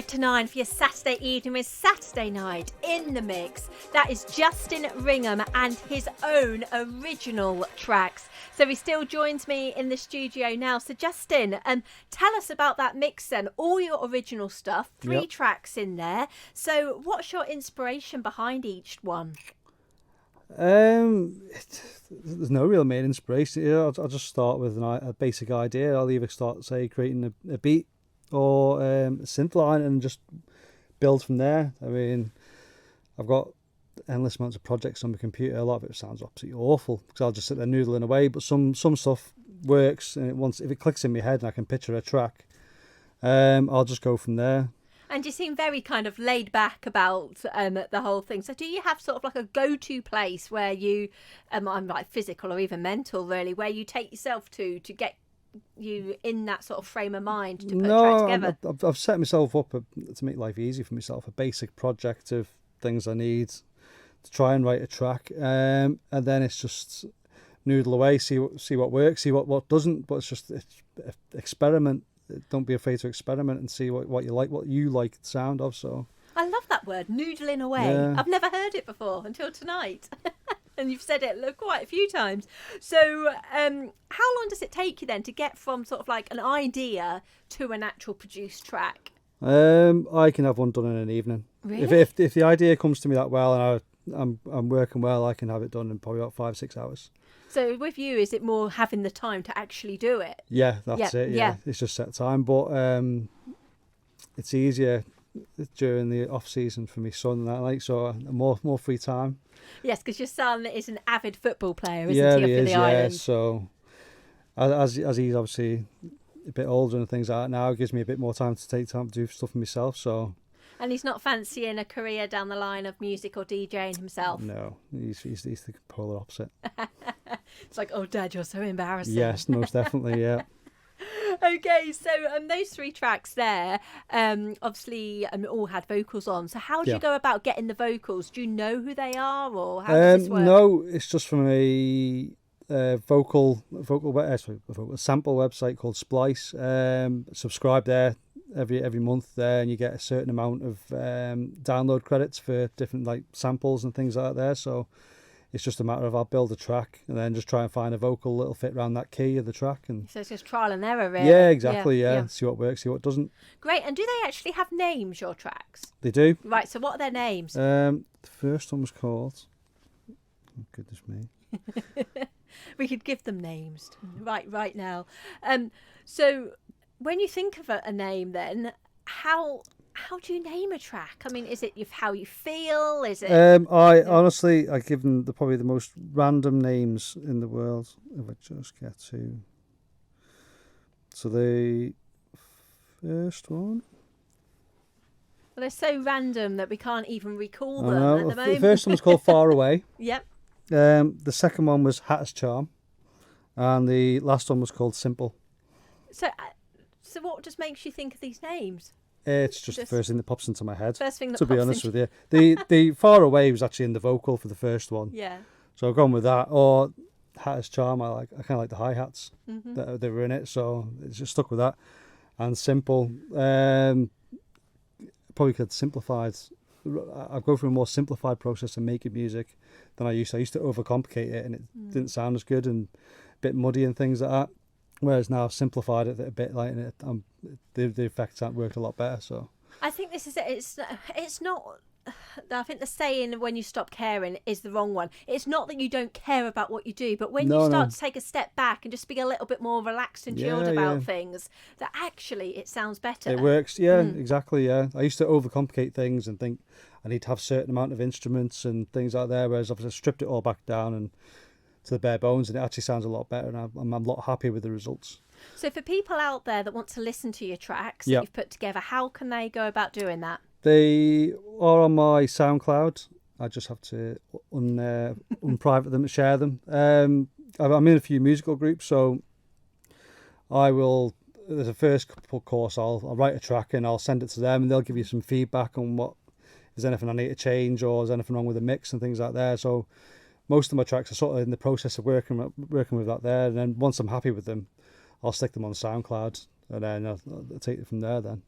5 to 9 for your Saturday evening with Saturday Night in the Mix. That is Justin Ringham and his own original tracks. So he still joins me in the studio now. So Justin, tell us about that mix then. All your original stuff, 3 tracks in there. So what's your inspiration behind each one? There's no real main inspiration. I'll just start with a basic idea. I'll either start, say, creating a beat or a synth line and just build from there. I mean, I've got endless amounts of projects on my computer. A lot of it sounds absolutely awful because I'll just sit there noodling away, but some stuff works, and if it clicks in my head and I can picture a track, I'll just go from there. And you seem very kind of laid back about the whole thing. So do you have sort of like a go-to place where you, I'm like physical or even mental really, where you take yourself to get you in that sort of frame of mind to put a track together? I've set myself up to make life easy for myself, a basic project of things I need to try and write a track, and then it's just noodle away, see what works, see what doesn't, but it's experiment. Don't be afraid to experiment and see what you like the sound of. So I love that word, noodling away. Yeah. I've never heard it before until tonight. And you've said it quite a few times. So how long does it take you then to get from sort of like an idea to an actual produced track? I can have one done in an evening. Really? If the idea comes to me that well and I'm working well, I can have it done in probably about 5-6 hours. So with you, is it more having the time to actually do it? Yeah, that's it. Yeah, it's just set time, but it's easier during the off season for my son and that, like, so more free time. Yes, because your son is an avid football player, isn't he? Up in the island. So as he's obviously a bit older and things like that now, it gives me a bit more time to take time to do stuff for myself. So. And he's not fancying a career down the line of music or DJing himself? No, he's the polar opposite. It's like, oh, Dad, you're so embarrassing. Yes, most definitely, yeah. Okay, so those 3 tracks there, obviously all had vocals on. So how do you go about getting the vocals? Do you know who they are, or how does this work? No, it's just from a vocal sample website called Splice. Subscribe there every month there, and you get a certain amount of download credits for different like samples and things like that there. So it's just a matter of I'll build a track and then just try and find a vocal that'll fit around that key of the track. And so it's just trial and error, really. Yeah, exactly. Yeah. See what works, see what doesn't. Great. And do they actually have names, your tracks? They do. Right. So what are their names? The first one was called. Oh, goodness me. We could give them names right now. So when you think of a name, then how do you name a track? I mean, is it how you feel? Is it? Honestly, I give them probably the most random names in the world. If I just get to. So the first one. Well, they're so random that we can't even recall them at the moment. The first one was called Far Away. Yep. The second one was Hatter's Charm, and the last one was called Simple. So what just makes you think of these names? It's just the first thing that pops into my head. First thing that to be honest with you, the Far Away was actually in the vocal for the first one. Yeah. So I've gone with that. Or Hatter's Charm. I kind of like the hi hats that were in it, so it's just stuck with that. And Simple, probably could simplified. I go through a more simplified process of making music than I used to. I used to overcomplicate it, and it didn't sound as good and a bit muddy and things like that. Whereas now I've simplified it a bit, like, and the effects worked a lot better. So I think this is it. It's not. I think the saying "when you stop caring" is the wrong one. It's not that you don't care about what you do, but when you start to take a step back and just be a little bit more relaxed and chilled about things, that actually it sounds better. It works, exactly. Yeah, I used to overcomplicate things and think I need to have a certain amount of instruments and things like that. Whereas I've just stripped it all back down and to the bare bones, and it actually sounds a lot better, and I'm a lot happier with the results. So for people out there that want to listen to your tracks that you've put together, how can they go about doing that? They are on my SoundCloud. I just have to unprivate them and share them. I'm in a few musical groups, so there's a first couple course, I'll write a track and I'll send it to them, and they'll give you some feedback on what, is anything I need to change, or is anything wrong with the mix and things like that. So most of my tracks are sort of in the process of working with that there, and then once I'm happy with them, I'll stick them on SoundCloud, and then I'll take it from there then.